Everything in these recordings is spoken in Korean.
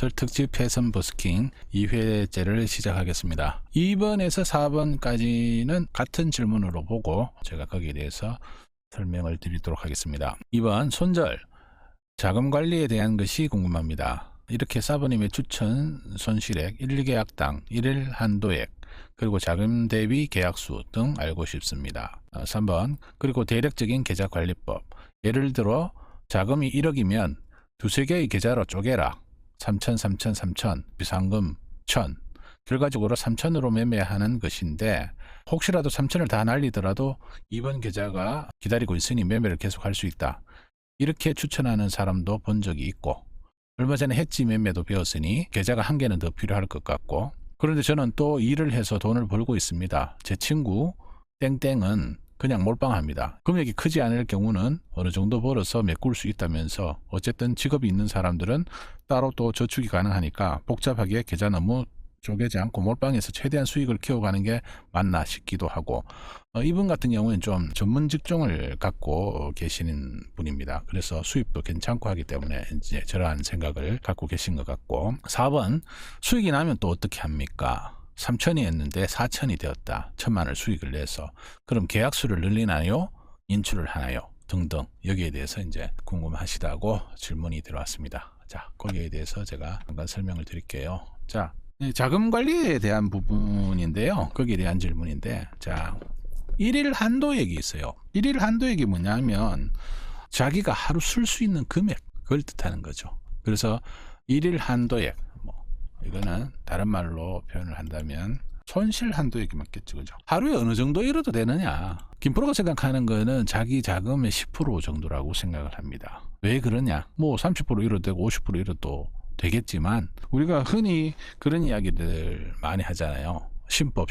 설 특집 패션 버스킹 2회째를 시작하겠습니다. 2번에서 4번까지는 같은 질문으로 보고 제가 거기에 대해서 설명을 드리도록 하겠습니다. 2번 손절, 자금 관리에 대한 것이 궁금합니다. 이렇게 사부님의 추천 손실액 1계약당 1일 한도액 그리고 자금 대비 계약수 등 알고 싶습니다. 3번 그리고 대략적인 계좌 관리법, 예를 들어 자금이 1억이면 두세 개의 계좌로 쪼개라. 3천, 3천, 3천, 비상금 1,000. 결과적으로 3천으로 매매하는 것인데 혹시라도 3천을 다 날리더라도 이번 계좌가 기다리고 있으니 매매를 계속할 수 있다. 이렇게 추천하는 사람도 본 적이 있고, 얼마 전에 해지 매매도 배웠으니 계좌가 한 개는 더 필요할 것 같고, 그런데 저는 또 일을 해서 돈을 벌고 있습니다. 제 친구 땡땡은 그냥 몰빵합니다. 금액이 크지 않을 경우는 어느 정도 벌어서 메꿀 수 있다면서, 어쨌든 직업이 있는 사람들은 따로 또 저축이 가능하니까 복잡하게 계좌 너무 쪼개지 않고 몰빵해서 최대한 수익을 키워가는 게 맞나 싶기도 하고, 이분 같은 경우는 좀 전문 직종을 갖고 계시는 분입니다. 그래서 수입도 괜찮고 하기 때문에 이제 저러한 생각을 갖고 계신 것 같고, 4번 수익이 나면 또 어떻게 합니까? 3천이 했는데 4천이 되었다. 1,000만을 수익을 내서 그럼 계약수를 늘리나요? 인출을 하나요? 등등 여기에 대해서 이제 궁금하시다고 질문이 들어왔습니다. 자, 거기에 대해서 제가 잠깐 설명을 드릴게요. 자, 자금 관리에 대한 부분인데요. 거기에 대한 질문인데, 자, 1일 한도액이 있어요. 1일 한도액이 뭐냐면 자기가 하루 쓸 수 있는 금액, 그걸 뜻하는 거죠. 그래서 1일 한도액, 이거는 다른 말로 표현을 한다면 손실 한도액이 맞겠죠, 그죠? 하루에 어느 정도 잃어도 되느냐? 김프로가 생각하는 거는 자기 자금의 10% 정도라고 생각을 합니다. 왜 그러냐? 뭐 30% 잃어도 되고 50% 잃어도 되겠지만, 우리가 흔히 그런 이야기들 많이 하잖아요. 신법.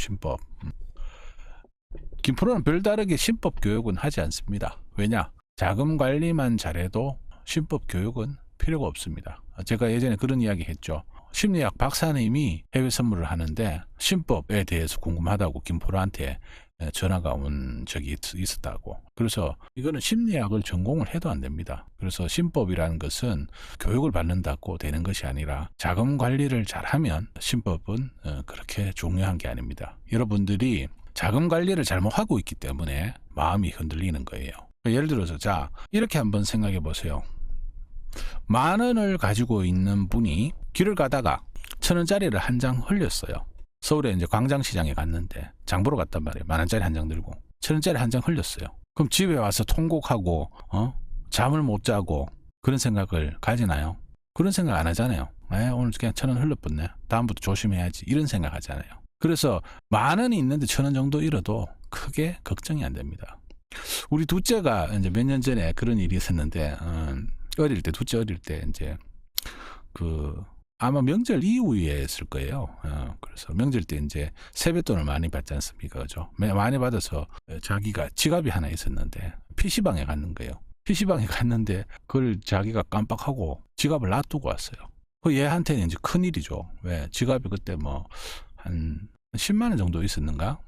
김프로는 별다르게 신법 교육은 하지 않습니다. 왜냐? 자금 관리만 잘해도 신법 교육은 필요가 없습니다. 제가 예전에 그런 이야기 했죠. 심리학 박사님이 해외 선물을 하는데 신법에 대해서 궁금하다고 김프로한테 전화가 온 적이 있었다고. 그래서 이거는 심리학을 전공을 해도 안 됩니다. 그래서 신법이라는 것은 교육을 받는다고 되는 것이 아니라 자금 관리를 잘하면 신법은 그렇게 중요한 게 아닙니다. 여러분들이 자금 관리를 잘못하고 있기 때문에 마음이 흔들리는 거예요. 예를 들어서 자, 이렇게 한번 생각해 보세요. 10,000원을 가지고 있는 분이 길을 가다가 1,000원짜리를 한 장 흘렸어요. 서울에 이제 광장시장에 갔는데 장 보러 갔단 말이에요. 10,000원짜리 한 장 들고 1,000원짜리 한 장 흘렸어요. 그럼 집에 와서 통곡하고 잠을 못 자고 그런 생각을 가지나요? 그런 생각 안 하잖아요. 오늘 그냥 1,000원 흘렸었네. 다음부터 조심해야지. 이런 생각 하잖아요. 그래서 10,000원이 있는데 1,000원 정도 잃어도 크게 걱정이 안 됩니다. 우리 둘째가 이제 몇 년 전에 그런 일이 있었는데, 둘째 어릴 때 이제 아마 명절 이후였을 거예요. 그래서 명절 때 이제 세뱃돈을 많이 받지 않습니까? 그죠? 많이 받아서 자기가 지갑이 하나 있었는데 PC방에 갔는 거예요. PC방에 갔는데 그걸 자기가 깜빡하고 지갑을 놔두고 왔어요. 그 얘한테는 이제 큰일이죠. 왜? 지갑이 그때 한 10만 원 정도 있었는가?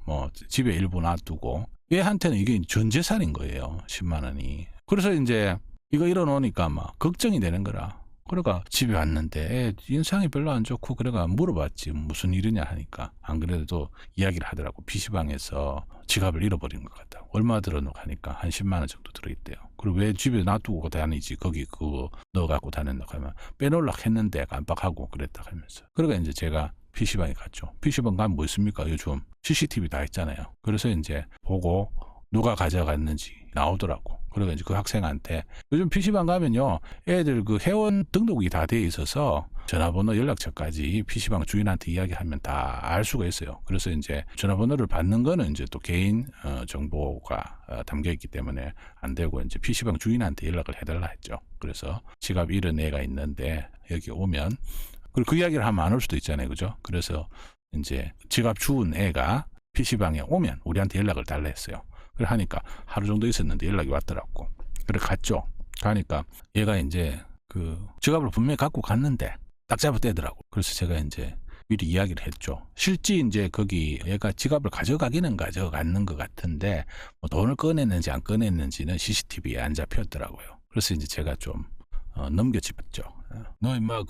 집에 일부 놔두고, 얘한테는 이게 전 재산인 거예요. 10만 원이. 그래서 이제 이거 잃어놓으니까 막 걱정이 되는 거라. 그러니까 집에 왔는데 인상이 별로 안 좋고, 그래가 물어봤지 무슨 일이냐 하니까, 안 그래도 이야기를 하더라고. PC방에서 지갑을 잃어버린 것 같다. 얼마 들어놓고 하니까 한 10만 원 정도 들어있대요. 그리고 왜 집에 놔두고 다니지, 거기 그거 넣어갖고 다닌다고 하면 빼놓으려고 했는데 깜빡하고 그랬다 하면서. 그러니까 이제 제가 PC방에 갔죠. PC방 가면 뭐 있습니까? 요즘 CCTV 다 있잖아요. 그래서 이제 보고 누가 가져갔는지 나오더라고. 그리고 이제 그 학생한테, 요즘 PC방 가면요, 애들 그 회원 등록이 다 돼 있어서 전화번호 연락처까지 PC방 주인한테 이야기하면 다 알 수가 있어요. 그래서 이제 전화번호를 받는 거는 이제 또 개인 정보가 담겨 있기 때문에 안 되고, 이제 PC방 주인한테 연락을 해달라 했죠. 그래서 지갑 잃은 애가 있는데 여기 오면, 그리고 그 이야기를 하면 안 올 수도 있잖아요. 그죠? 그래서 이제 지갑 주운 애가 PC방에 오면 우리한테 연락을 달라 했어요. 그래 하니까 하루 정도 있었는데 연락이 왔더라고. 그래 갔죠. 가니까 얘가 이제 그 지갑을 분명히 갖고 갔는데 딱 잡아떼더라고. 그래서 제가 이제 미리 이야기를 했죠. 실제 이제 거기 얘가 지갑을 가져가기는 가져갔는 것 같은데 돈을 꺼냈는지 안 꺼냈는지는 CCTV에 안 잡혔더라고요. 그래서 이제 제가 좀 넘겨짚었죠. 너 임마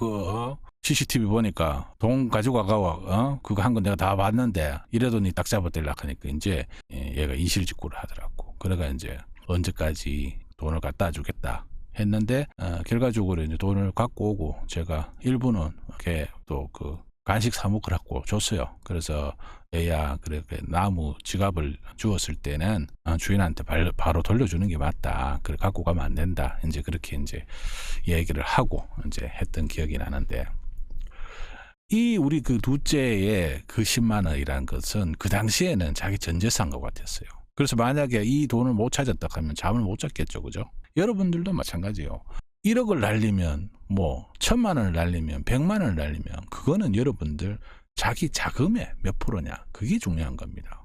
CCTV 보니까 돈 가지고 가고 그거 한 건 내가 다 봤는데 이래도 니 딱 잡아들라 하니까 이제 얘가 이실직고를 하더라고. 그래가 이제 언제까지 돈을 갖다 주겠다 했는데 결과적으로 이제 돈을 갖고 오고 제가 일부는 이렇게 또 그 간식 사 먹으라고 줬어요. 그래서 애야 그렇게 나무 지갑을 주었을 때는 주인한테 바로 돌려주는 게 맞다. 그래 갖고 가면 안 된다. 이제 그렇게 이제 얘기를 하고 이제 했던 기억이 나는데 이 우리 그 둘째의 그 10만 원이라는 것은 그 당시에는 자기 전 재산 것 같았어요. 그래서 만약에 이 돈을 못 찾았다 하면 잠을 못 잤겠죠, 그죠? 여러분들도 마찬가지예요. 1억을 날리면 뭐 1000만 원을 날리면 100만 원을 날리면 그거는 여러분들 자기 자금의 몇 프로냐 그게 중요한 겁니다.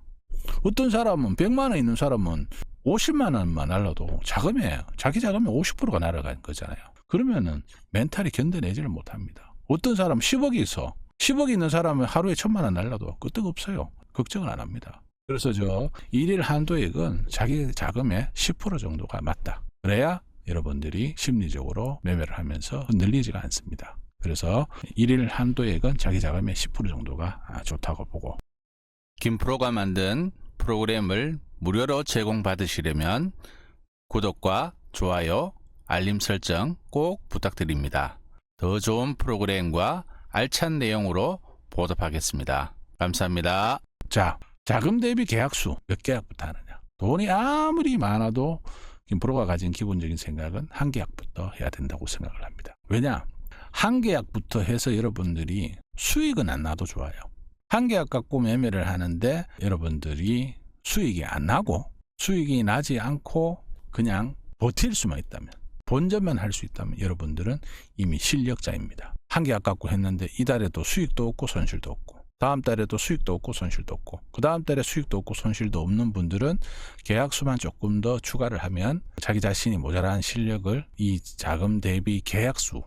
어떤 사람은 100만 원 있는 사람은 50만 원만 날라도 자기 자금의 50%가 날아가는 거잖아요. 그러면은 멘탈이 견뎌내지를 못합니다. 어떤 사람은 10억이 있어. 10억이 있는 사람은 하루에 1000만 원 날라도 끄떡없어요. 걱정을 안 합니다. 그래서 일일 한도액은 자기 자금의 10% 정도가 맞다. 그래야 여러분들이 심리적으로 매매를 하면서 흔들리지가 않습니다. 그래서 일일 한도액은 자기 자금의 10% 정도가 좋다고 보고 김프로가 만든 프로그램을 무료로 제공받으시려면 구독과 좋아요, 알림 설정 꼭 부탁드립니다. 더 좋은 프로그램과 알찬 내용으로 보답하겠습니다. 감사합니다. 자, 자금 대비 계약수 몇 계약부터 하느냐. 돈이 아무리 많아도 김프로가 가진 기본적인 생각은 한 계약부터 해야 된다고 생각을 합니다. 왜냐? 한 계약부터 해서 여러분들이 수익은 안 나도 좋아요. 한 계약 갖고 매매를 하는데 여러분들이 수익이 안 나고 수익이 나지 않고 그냥 버틸 수만 있다면 본전만 할 수 있다면 여러분들은 이미 실력자입니다. 한 계약 갖고 했는데 이달에도 수익도 없고 손실도 없고 다음 달에도 수익도 없고 손실도 없고 그 다음 달에 수익도 없고 손실도 없는 분들은 계약수만 조금 더 추가를 하면 자기 자신이 모자란 실력을 이 자금 대비 계약수로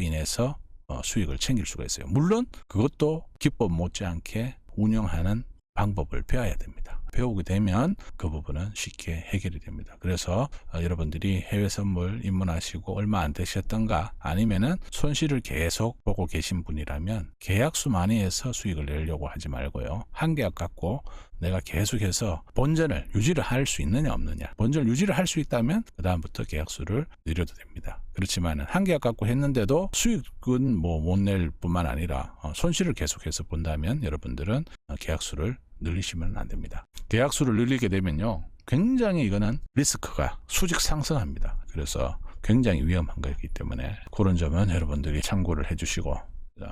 인해서 수익을 챙길 수가 있어요. 물론 그것도 기법 못지않게 운영하는 방법을 배워야 됩니다. 배우게 되면 그 부분은 쉽게 해결이 됩니다. 그래서 여러분들이 해외 선물 입문하시고 얼마 안 되셨던가 아니면은 손실을 계속 보고 계신 분이라면 계약수 많이 해서 수익을 내려고 하지 말고요. 한 계약 갖고 내가 계속해서 본전을 유지를 할 수 있느냐 없느냐. 본전을 유지를 할 수 있다면 그 다음부터 계약수를 늘려도 됩니다. 그렇지만 한 계약 갖고 했는데도 수익은 못 낼 뿐만 아니라 손실을 계속해서 본다면 여러분들은 계약수를 늘리시면 안 됩니다. 계약수를 늘리게 되면요. 굉장히 이거는 리스크가 수직 상승합니다. 그래서 굉장히 위험한 거기 때문에 그런 점은 여러분들이 참고를 해주시고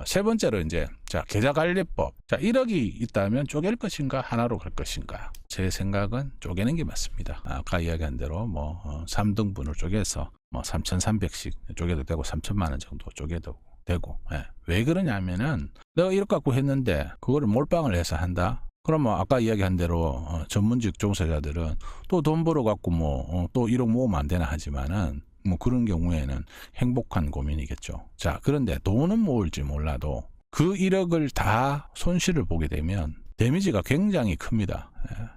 세 번째로 이제 계좌관리법. 1억이 있다면 쪼갤 것인가 하나로 갈 것인가. 제 생각은 쪼개는 게 맞습니다. 아까 이야기한 대로 3등분을 쪼개서 3,300씩 쪼개도 되고 3천만 원 정도 쪼개도 되고. 왜 그러냐면은 내가 1억 갖고 했는데 그거를 몰빵을 해서 한다. 그러면 아까 이야기한 대로 전문직 종사자들은 또 돈 벌어 갖고 또 1억 모으면 안 되나 하지만은 그런 경우에는 행복한 고민이겠죠. 자, 그런데 돈은 모을지 몰라도 그 1억을 다 손실을 보게 되면 데미지가 굉장히 큽니다.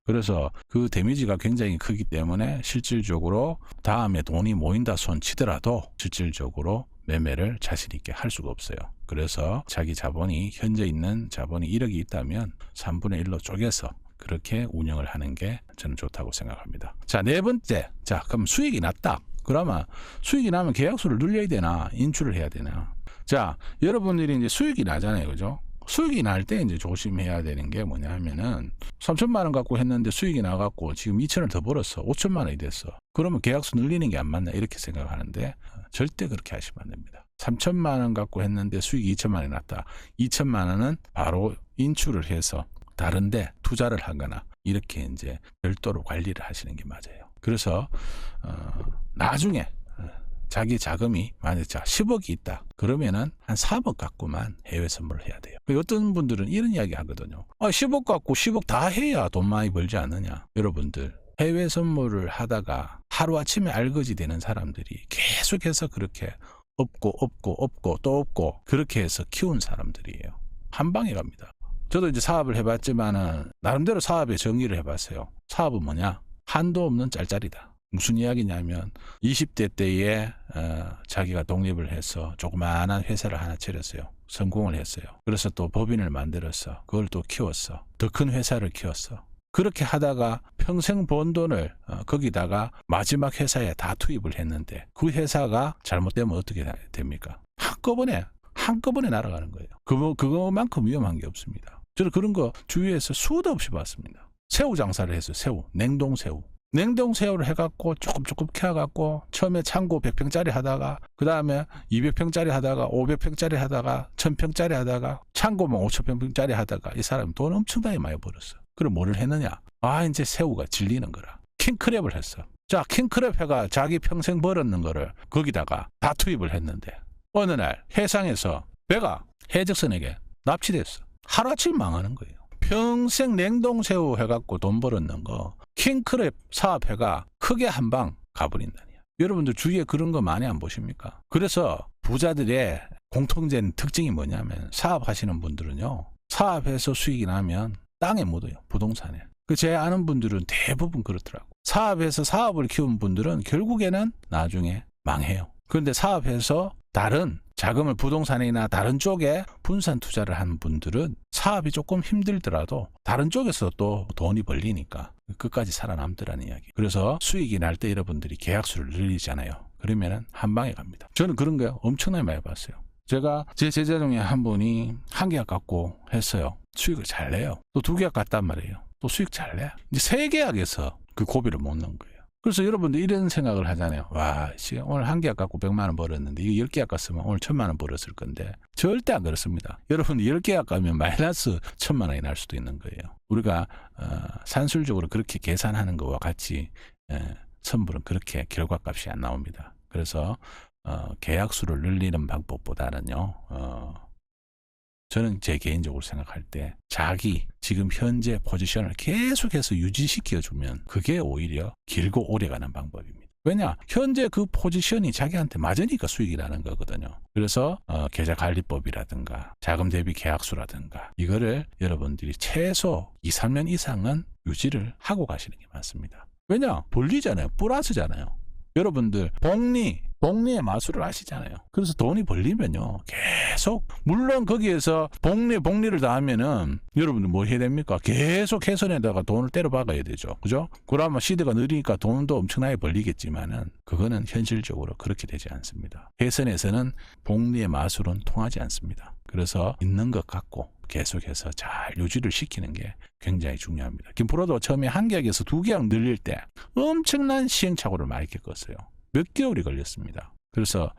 그래서 그 데미지가 굉장히 크기 때문에 실질적으로 다음에 돈이 모인다 손 치더라도 실질적으로 매매를 자신 있게 할 수가 없어요. 그래서 자기 자본이 현재 있는 자본이 1억이 있다면 3분의 1로 쪼개서 그렇게 운영을 하는 게 저는 좋다고 생각합니다. 자, 네 번째. 자, 그럼 수익이 났다. 그러면 수익이 나면 계약수를 늘려야 되나 인출을 해야 되나. 자, 여러분들이 이제 수익이 나잖아요. 그죠? 수익이 날 때 이제 조심해야 되는 게 뭐냐 하면은 3천만 원 갖고 했는데 수익이 나갖고 지금 2천을 더 벌었어. 5천만 원이 됐어. 그러면 계약수 늘리는 게 안 맞나 이렇게 생각하는데 절대 그렇게 하시면 안 됩니다. 3천만 원 갖고 했는데 수익이 2천만 원이 났다. 2천만 원은 바로 인출을 해서 다른데 투자를 하거나 이렇게 이제 별도로 관리를 하시는 게 맞아요. 그래서 나중에 자기 자금이 만약 10억이 있다. 그러면은 한 3억 갖고만 해외 선물을 해야 돼요. 어떤 분들은 이런 이야기 하거든요. 10억 갖고 10억 다 해야 돈 많이 벌지 않느냐. 여러분들 해외 선물을 하다가 하루아침에 알거지 되는 사람들이 계속해서 그렇게 없고 또 없고 그렇게 해서 키운 사람들이에요. 한 방에 갑니다. 저도 이제 사업을 해봤지만은 나름대로 사업에 정의를 해봤어요. 사업은 뭐냐? 한도 없는 짤짤이다. 무슨 이야기냐면 20대 때에 자기가 독립을 해서 조그마한 회사를 하나 차렸어요. 성공을 했어요. 그래서 또 법인을 만들었어. 그걸 또 키웠어. 더 큰 회사를 키웠어. 그렇게 하다가 평생 번 돈을 거기다가 마지막 회사에 다 투입을 했는데 그 회사가 잘못되면 어떻게 됩니까? 한꺼번에 날아가는 거예요. 그거만큼 위험한 게 없습니다. 저는 그런 거 주위에서 수도 없이 봤습니다. 새우 장사를 했어요. 새우, 냉동새우. 냉동새우를 해갖고 조금 키워갖고 처음에 창고 100평짜리 하다가 그 다음에 200평짜리 하다가 500평짜리 하다가 1000평짜리 하다가 창고만 5000평짜리 하다가 이 사람이 돈 엄청나게 많이 벌었어. 그럼 뭐를 했느냐? 이제 새우가 질리는 거라. 킹크랩을 했어. 자, 킹크랩 회가 자기 평생 벌었는 거를 거기다가 다 투입을 했는데 어느 날 해상에서 배가 해적선에게 납치됐어. 하루아침 망하는 거예요. 평생 냉동새우 해갖고 돈 벌었는 거 킹크랩 사업회가 크게 한 방 가버린다니요. 여러분들 주위에 그런 거 많이 안 보십니까? 그래서 부자들의 공통된 특징이 뭐냐면 사업하시는 분들은요. 사업해서 수익이 나면 땅에 묻어요. 부동산에. 제 아는 분들은 대부분 그렇더라고. 사업해서 사업을 키운 분들은 결국에는 나중에 망해요. 그런데 사업해서 다른 자금을 부동산이나 다른 쪽에 분산 투자를 한 분들은 사업이 조금 힘들더라도 다른 쪽에서 또 돈이 벌리니까 끝까지 살아남더라는 이야기. 그래서 수익이 날 때 여러분들이 계약수를 늘리잖아요. 그러면은 한 방에 갑니다. 저는 그런 거 엄청나게 많이 봤어요. 제가 제 제자 중에 한 분이 한 계약 갖고 했어요. 수익을 잘 내요. 또 2계약 갔단 말이에요. 또 수익 잘 내. 이제 3계약에서 그 고비를 못 넣은 거예요. 그래서 여러분들 이런 생각을 하잖아요. 와, 오늘 한 계약 갖고 100만 원 벌었는데 이거 10계약 갔으면 오늘 1000만 원 벌었을 건데 절대 안 그렇습니다. 여러분 10계약 가면 마이너스 1000만 원이 날 수도 있는 거예요. 우리가 산술적으로 그렇게 계산하는 거와 같이 선불은 그렇게 결과값이 안 나옵니다. 그래서 계약수를 늘리는 방법보다는요. 저는 제 개인적으로 생각할 때 자기 지금 현재 포지션을 계속해서 유지시켜주면 그게 오히려 길고 오래가는 방법입니다. 왜냐? 현재 그 포지션이 자기한테 맞으니까 수익이 나는 거거든요. 그래서 계좌관리법이라든가 자금 대비 계약수라든가 이거를 여러분들이 최소 2, 3년 이상은 유지를 하고 가시는 게 맞습니다. 왜냐? 벌리잖아요. 플러스잖아요. 여러분들 복리의 마술을 아시잖아요. 그래서 돈이 벌리면요 계속 물론 거기에서 복리를 다 하면은 여러분들 뭐 해야 됩니까? 계속 해선에다가 돈을 때려 박아야 되죠. 그죠? 그러면 시대가 느리니까 돈도 엄청나게 벌리겠지만은 그거는 현실적으로 그렇게 되지 않습니다. 해선에서는 복리의 마술은 통하지 않습니다. 그래서 있는 것 갖고 계속해서 잘 유지를 시키는 게 굉장히 중요합니다. 김프로도 처음에 한 계약에서 2계약 늘릴 때 엄청난 시행착오를 많이 겪었어요. 몇 개월이 걸렸습니다. 그래서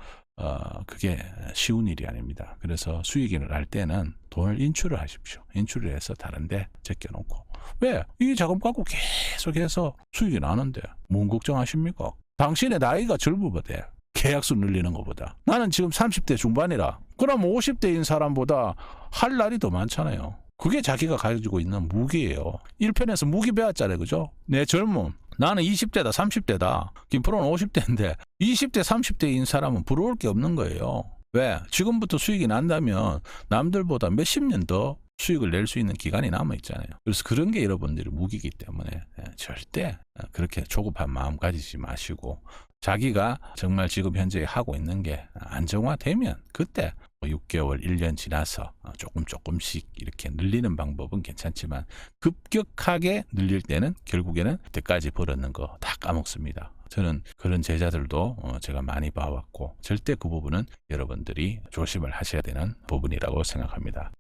그게 쉬운 일이 아닙니다. 그래서 수익이 날 때는 돈을 인출을 하십시오. 인출을 해서 다른 데 제껴놓고. 왜? 이 자금 갖고 계속해서 수익이 나는데 뭔 걱정하십니까? 당신의 나이가 젊으거든. 계약수 늘리는 것보다. 나는 지금 30대 중반이라. 그럼 50대인 사람보다 할 날이 더 많잖아요. 그게 자기가 가지고 있는 무기예요. 1편에서 무기 배웠잖아요. 그죠? 내 젊음. 나는 20대다 30대다. 김프로는 50대인데 20대 30대인 사람은 부러울 게 없는 거예요. 왜? 지금부터 수익이 난다면 남들보다 몇십 년 더 수익을 낼 수 있는 기간이 남아있잖아요. 그래서 그런 게 여러분들이 무기이기 때문에 절대 그렇게 조급한 마음 가지지 마시고 자기가 정말 지금 현재 하고 있는 게 안정화되면 그때 6개월, 1년 지나서 조금씩 이렇게 늘리는 방법은 괜찮지만 급격하게 늘릴 때는 결국에는 그때까지 벌었는 거 다 까먹습니다. 저는 그런 제자들도 제가 많이 봐왔고 절대 그 부분은 여러분들이 조심을 하셔야 되는 부분이라고 생각합니다.